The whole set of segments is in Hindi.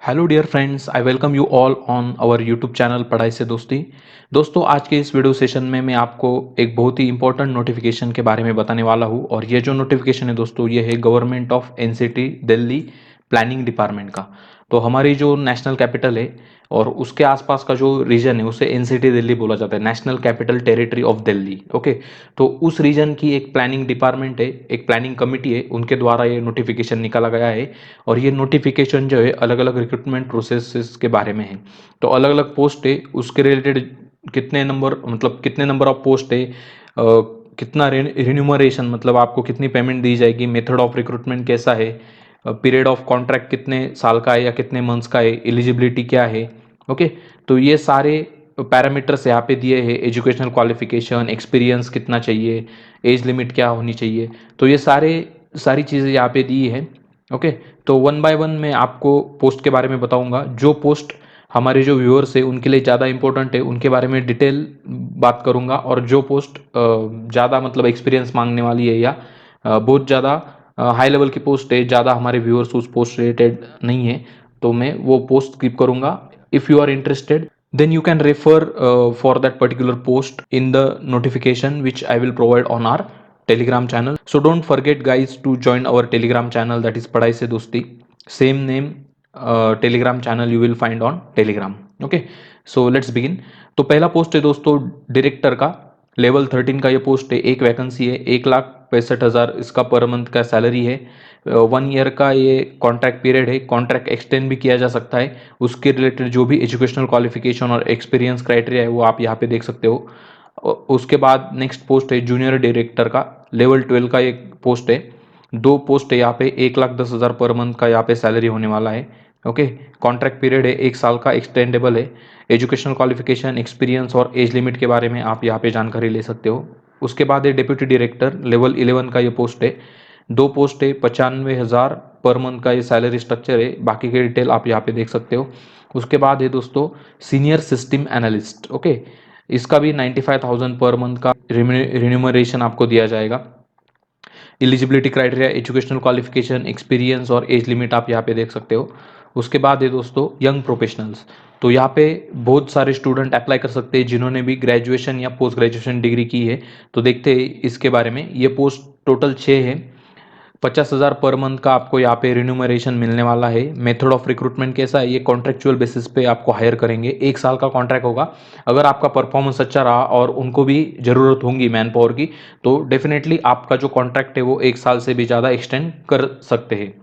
Hello dear friends, I welcome you all on our YouTube channel पढ़ाई से दोस्ती। दोस्तों, आज के इस वीडियो सेशन में मैं आपको एक बहुत ही इंपॉर्टेंट नोटिफिकेशन के बारे में बताने वाला हूँ। और ये जो नोटिफिकेशन है दोस्तों, ये है government of NCT Delhi planning department का। तो हमारी जो नेशनल कैपिटल है और उसके आसपास का जो रीजन है उसे एनसीटी दिल्ली बोला जाता है, national capital territory of Delhi. Okay, तो उस रीजन की एक प्लानिंग डिपार्टमेंट है, एक प्लानिंग कमिटी है, उनके द्वारा ये नोटिफिकेशन निकाला गया है। और ये नोटिफिकेशन जो है अलग अलग रिक्रूटमेंट प्रोसेसेस के बारे में है। तो अलग अलग पोस्ट है, उसके रिलेटेड कितने नंबर, मतलब कितने नंबर ऑफ पोस्ट है, कितना रिन्यूमरेशन, मतलब आपको कितनी पेमेंट दी जाएगी, मेथड ऑफ रिक्रूटमेंट कैसा है, पीरियड ऑफ कॉन्ट्रैक्ट कितने साल का है या कितने मंथ्स का है, एलिजिबिलिटी क्या है। ओके, तो ये सारे पैरामीटर्स यहाँ पे दिए हैं। एजुकेशनल क्वालिफिकेशन, एक्सपीरियंस कितना चाहिए, एज लिमिट क्या होनी चाहिए, तो ये सारी चीज़ें यहाँ पे दी है। ओके, तो वन बाय वन मैं आपको पोस्ट के बारे में बताऊंगा। जो पोस्ट हमारे जो व्यूअर्स है उनके लिए ज़्यादा इंपॉर्टेंट है उनके बारे में डिटेल बात करूंगा। और जो पोस्ट ज़्यादा मतलब एक्सपीरियंस मांगने वाली है या बहुत ज़्यादा हाई लेवल की पोस्ट है, ज़्यादा हमारे व्यूअर्स उस पोस्ट रिलेटेड नहीं है, तो मैं वो पोस्ट स्किप करूंगा। If you are interested then you can refer for that particular post in the notification which I will provide on our telegram channel. So don't forget guys to join our telegram channel, that is padhai se dosti, same name, telegram channel you will find on telegram. Okay, so let's begin. तो पहला पोस्ट है दोस्तों डायरेक्टर का, लेवल 13 का ये पोस्ट है। एक वैकेंसी है, 1,65,000 इसका पर मंथ का सैलरी है। 1 ईयर का ये कॉन्ट्रैक्ट पीरियड है, कॉन्ट्रैक्ट एक्सटेंड भी किया जा सकता है। उसके रिलेटेड जो भी एजुकेशनल क्वालिफिकेशन और एक्सपीरियंस क्राइटेरिया है वो आप यहाँ पे देख सकते हो। उसके बाद नेक्स्ट पोस्ट है जूनियर डायरेक्टर का, लेवल 12 का एक पोस्ट है। दो पोस्ट है यहाँ पे, 1,10,000 पर मंथ का यहाँ पे सैलरी होने वाला है। ओके, कॉन्ट्रैक्ट पीरियड है 1 साल का, एक्सटेंडेबल है। एजुकेशनल क्वालिफिकेशन, एक्सपीरियंस और एज लिमिट के बारे में आप यहाँ पे जानकारी ले सकते हो। उसके बाद है डिप्यूटी डायरेक्टर, लेवल 11 का ये पोस्ट है। दो पोस्ट है, 95,000 पर मंथ का ये सैलरी स्ट्रक्चर है। बाकी के डिटेल आप यहाँ पे देख सकते हो। उसके बाद है दोस्तों सीनियर सिस्टम एनालिस्ट। ओके, इसका भी 95,000 पर मंथ का रिन्यूमरेशन आपको दिया जाएगा। Eligibility criteria, educational qualification, experience और एज लिमिट आप यहाँ पे देख सकते हो। उसके बाद है दोस्तों यंग प्रोफेशनल्स। तो यहाँ पे बहुत सारे स्टूडेंट अप्लाई कर सकते हैं जिन्होंने भी ग्रेजुएशन या पोस्ट ग्रेजुएशन डिग्री की है। तो देखते हैं इसके बारे में। ये पोस्ट टोटल 6 है। 50,000 पर मंथ का आपको यहाँ पे रिन्यूमरेशन मिलने वाला है। मेथड ऑफ रिक्रूटमेंट कैसा है, ये कॉन्ट्रेक्चुअल बेसिस पे आपको हायर करेंगे। 1 साल का कॉन्ट्रैक्ट होगा। अगर आपका परफॉर्मेंस अच्छा रहा और उनको भी ज़रूरत होगी मैन पावर की, तो डेफिनेटली आपका जो कॉन्ट्रैक्ट है वो 1 साल से भी ज़्यादा एक्सटेंड कर सकते हैं।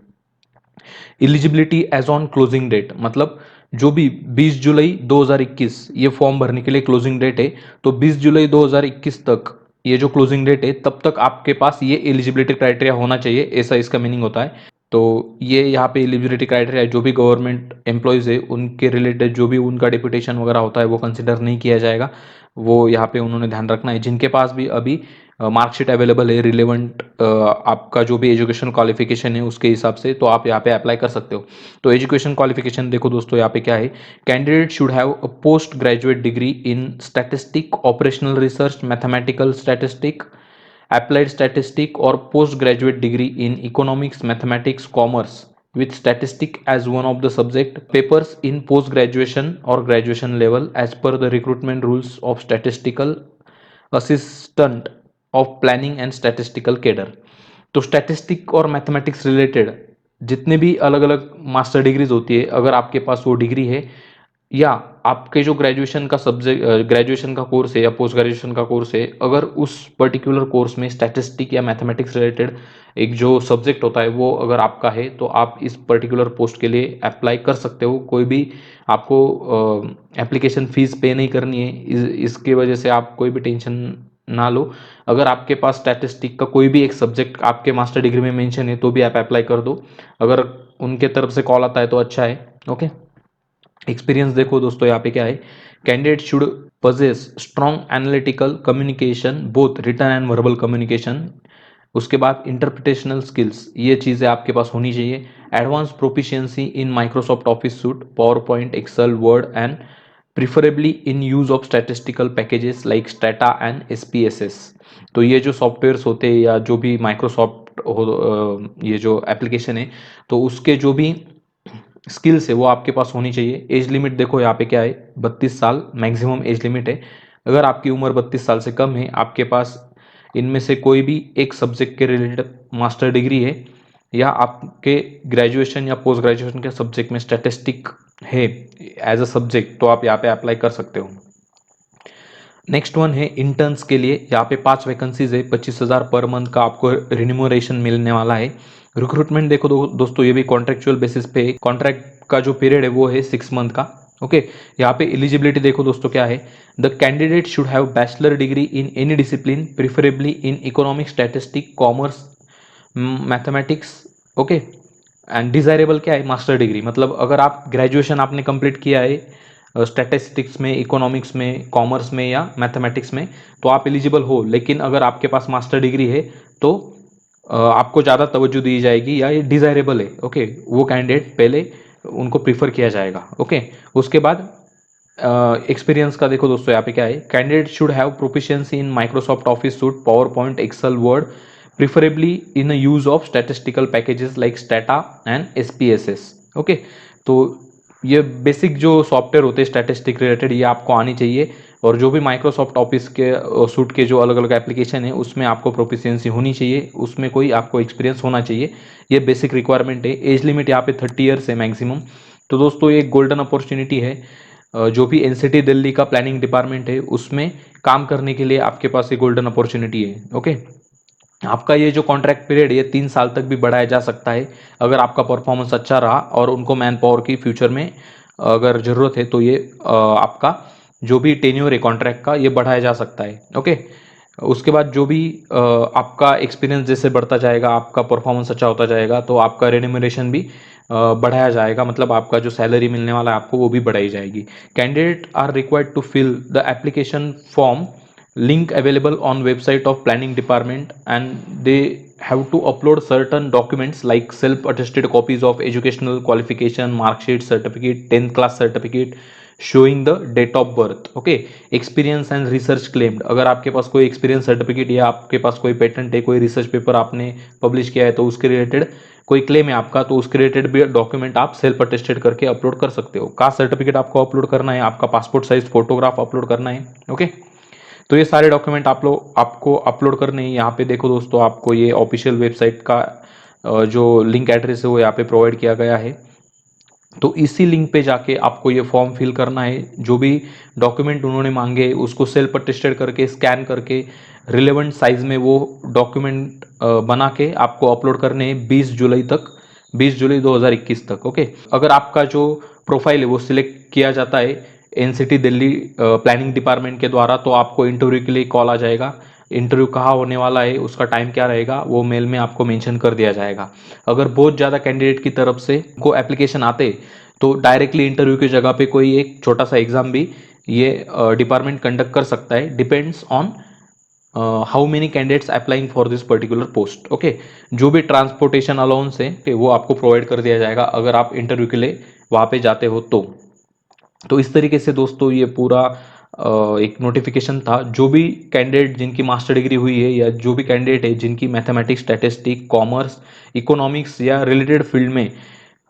Eligibility age on closing date, मतलब जो भी 20 जुलाई 2021 ये फॉर्म भरने के लिए क्लोजिंग डेट है, तो 20 जुलाई 2021 तक ये जो क्लोजिंग डेट है तब तक आपके पास ये एलिजिबिलिटी क्राइटेरिया होना चाहिए, ऐसा इसका मीनिंग होता है। तो ये यहाँ पे एलिजिबिलिटी क्राइटेरिया जो भी गवर्नमेंट एम्प्लॉयज़ है उनके रिलेटेड जो भी उनका डिप्यूटेशन वगैरह होता है वो कंसिडर नहीं किया जाएगा। वो यहाँ पे उन्होंने ध्यान रखना है। जिनके पास भी अभी मार्कशीट अवेलेबल है रिलेवेंट आपका जो भी एजुकेशन क्वालिफिकेशन है उसके हिसाब से, तो आप यहाँ पे अप्लाई कर सकते हो। तो एजुकेशन क्वालिफिकेशन देखो दोस्तों, यहाँ पे क्या है। Candidate should have a post graduate degree in statistic, operational research, mathematical statistic, applied statistic or postgraduate degree in economics, mathematics, commerce with statistic as one of the subject, papers in post graduation or graduation level as per the recruitment rules of statistical assistant of planning and statistical cadre। तो स्टैटिस्टिक और मैथमेटिक्स रिलेटेड जितने भी अलग अलग मास्टर डिग्रीज होती है, अगर आपके पास वो डिग्री है या आपके जो ग्रेजुएशन का सब्जेक्ट, ग्रेजुएशन का कोर्स है या पोस्ट ग्रेजुएशन का कोर्स है, अगर उस पर्टिकुलर कोर्स में स्टैटिस्टिक या मैथमेटिक्स रिलेटेड एक जो सब्जेक्ट होता है वो अगर आपका है, तो आप इस पर्टिकुलर पोस्ट के लिए अप्लाई कर सकते हो। कोई भी आपको एप्लीकेशन फीस पे नहीं करनी है। इसकी वजह से आप कोई भी टेंशन ना लो। अगर आपके पास स्टैटिस्टिक का कोई भी एक सब्जेक्ट आपके मास्टर डिग्री में मेंशन है तो भी आप अप्लाई कर दो। अगर उनके तरफ से कॉल आता है तो अच्छा है। ओके, एक्सपीरियंस देखो दोस्तों, यहाँ पे क्या है। Candidate should possess strong analytical communication, both written and verbal communication. उसके बाद इंटरप्रिटेशनल स्किल्स, ये चीज़ें आपके पास होनी चाहिए। Advance proficiency in Microsoft Office suite, PowerPoint, Excel, Word and preferably in use of statistical packages like Stata and SPSS. तो ये जो सॉफ्टवेयर्स होते हैं या जो भी माइक्रोसॉफ्ट हो, ये जो एप्लीकेशन है, तो उसके जो भी स्किल्स है वो आपके पास होनी चाहिए। एज लिमिट देखो यहाँ पे क्या है, 32 साल मैक्सिमम एज लिमिट है। अगर आपकी उम्र 32 साल से कम है, आपके पास इनमें से कोई भी एक सब्जेक्ट के रिलेटेड मास्टर डिग्री है, या आपके ग्रेजुएशन या पोस्ट ग्रेजुएशन के सब्जेक्ट में स्टैटिस्टिक है एज अ सब्जेक्ट, तो आप यहाँ पे अप्लाई कर सकते हो। नेक्स्ट वन है इंटर्न्स के लिए, यहाँ पे 5 वैकेंसीज है, 25,000 पर मंथ का आपको रिन्यूमरेशन मिलने वाला है। रिक्रूटमेंट देखो दोस्तों, ये भी कॉन्ट्रेक्चुअल बेसिस पे, कॉन्ट्रैक्ट का जो पीरियड है वो है 6 मंथ का। ओके, यहाँ पे एलिजिबिलिटी देखो दोस्तों क्या है, the candidate should have bachelor degree in any discipline, preferably in economics, statistic, commerce, mathematics. Okay, and desirable क्या है, मास्टर डिग्री। मतलब अगर आप ग्रेजुएशन आपने कंप्लीट किया है स्टैटिस्टिक्स में, इकोनॉमिक्स में, कॉमर्स में या मैथमेटिक्स में, तो आप एलिजिबल हो। लेकिन अगर आपके पास मास्टर डिग्री है तो आपको ज़्यादा तवज्जो दी जाएगी, या ये डिज़ायरेबल है। ओके, वो कैंडिडेट पहले उनको प्रीफर किया जाएगा। ओके, उसके बाद एक्सपीरियंस का देखो दोस्तों यहाँ पे क्या है, candidate should have proficiency in Microsoft Office suite, PowerPoint, Excel, Word, preferably in use of statistical packages like Stata and SPSS. Okay, तो ये बेसिक जो सॉफ्टवेयर होते हैं स्टैटिस्टिक रिलेटेड, ये आपको आनी चाहिए। और जो भी माइक्रोसॉफ्ट ऑफिस के सूट के जो अलग अलग एप्लीकेशन है उसमें आपको प्रोफिशिएंसी होनी चाहिए, उसमें कोई आपको एक्सपीरियंस होना चाहिए। ये बेसिक रिक्वायरमेंट है। एज लिमिट यहाँ पे 30 ईयर्स है मैक्सिमम। तो दोस्तों ये एक गोल्डन अपॉर्चुनिटी है। जो भी एनसीटी दिल्ली का प्लानिंग डिपार्टमेंट है उसमें काम करने के लिए आपके पास ये गोल्डन अपॉर्चुनिटी है। ओके, आपका ये जो कॉन्ट्रैक्ट पीरियड ये 3 साल तक भी बढ़ाया जा सकता है अगर आपका परफॉर्मेंस अच्छा रहा और उनको मैन पावर की फ्यूचर में अगर ज़रूरत है, तो ये आपका जो भी टेन्योर है कॉन्ट्रैक्ट का, ये बढ़ाया जा सकता है। ओके, उसके बाद जो भी आपका एक्सपीरियंस जैसे बढ़ता जाएगा, आपका परफॉर्मेंस अच्छा होता जाएगा, तो आपका रेन्यूमरेशन भी बढ़ाया जाएगा। मतलब आपका जो सैलरी मिलने वाला है आपको, वो भी बढ़ाई जाएगी। Candidate are required to fill the application form, link available on website of planning department, and they have to upload certain documents like self attested copies of educational qualification, mark sheet, certificate, 10th class certificate showing the date of birth. Okay, experience and research claimed, अगर आपके पास कोई एक्सपीरियंस सर्टिफिकेट या आपके पास कोई पेटेंट है, कोई रिसर्च पेपर आपने पब्लिश किया है, तो उसके रिलेटेड कोई क्लेम है आपका, तो उसके रिलेटेड भी डॉक्यूमेंट आप सेल्फ अटेस्टेड करके अपलोड कर सकते हो। कास्ट सर्टिफिकेट आपको अपलोड करना है, आपका पासपोर्ट साइज फोटोग्राफ अपलोड करना है। ओके, तो ये सारे डॉक्यूमेंट आपको अपलोड करने हैं। यहाँ पे देखो दोस्तों, आपको ये ऑफिशियल वेबसाइट का जो लिंक एड्रेस है वो यहाँ पे प्रोवाइड किया गया है। तो इसी लिंक पे जाके आपको ये फॉर्म फिल करना है। जो भी डॉक्यूमेंट उन्होंने मांगे उसको सेल्फ अटेस्टेड करके, स्कैन करके, रिलेवेंट साइज में वो डॉक्यूमेंट बना के आपको अपलोड करने हैं 20 जुलाई तक, 20 जुलाई 2021 तक। ओके, अगर आपका जो प्रोफाइल है वो सिलेक्ट किया जाता है एनसीटी दिल्ली प्लानिंग डिपार्टमेंट के द्वारा, तो आपको इंटरव्यू के लिए कॉल आ जाएगा। इंटरव्यू कहाँ होने वाला है, उसका टाइम क्या रहेगा, वो मेल में आपको मेंशन कर दिया जाएगा। अगर बहुत ज़्यादा कैंडिडेट की तरफ से को एप्लीकेशन आते, तो डायरेक्टली इंटरव्यू की जगह पे कोई एक छोटा सा एग्जाम भी ये डिपार्टमेंट कंडक्ट कर सकता है, depends on how many candidates applying for this particular post. Okay, जो भी ट्रांसपोर्टेशन अलाउंस है वो आपको प्रोवाइड कर दिया जाएगा अगर आप इंटरव्यू के लिए वहाँ पे जाते हो तो इस तरीके से दोस्तों ये पूरा एक नोटिफिकेशन था। जो भी कैंडिडेट जिनकी मास्टर डिग्री हुई है, या जो भी कैंडिडेट है जिनकी मैथमेटिक्स, स्टैटिस्टिक, कॉमर्स, इकोनॉमिक्स या रिलेटेड फील्ड में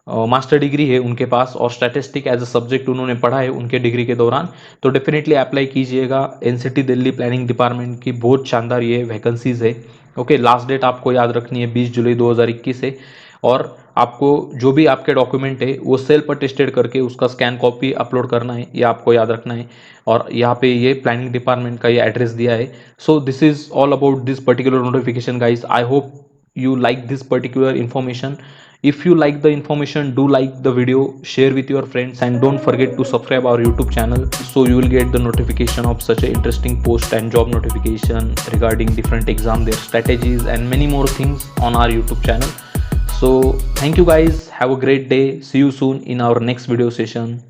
मास्टर डिग्री है उनके पास, और स्टैटिस्टिक एज अ सब्जेक्ट उन्होंने पढ़ा है उनके डिग्री के दौरान, तो डेफिनेटली अप्लाई कीजिएगा। एनसीटी दिल्ली प्लानिंग डिपार्टमेंट की बहुत शानदार ये वैकेंसीज है। ओके, लास्ट डेट आपको याद रखनी है 20 जुलाई 2021 है। और आपको जो भी आपके डॉक्यूमेंट है वो सेल्फ अटेस्टेड करके उसका स्कैन कॉपी अपलोड करना है, ये आपको याद रखना है। और यहाँ पे ये प्लानिंग डिपार्टमेंट का ये एड्रेस दिया है। So this is all about this particular notification guys. I hope you like this particular information. If you like the information, do like the video, share with your friends, and don't forget to subscribe our YouTube channel, so you will get the notification of such a interesting post and job notification regarding different exam, their strategies, and many more things on our YouTube channel. So thank you guys, have a great day, see you soon in our next video session.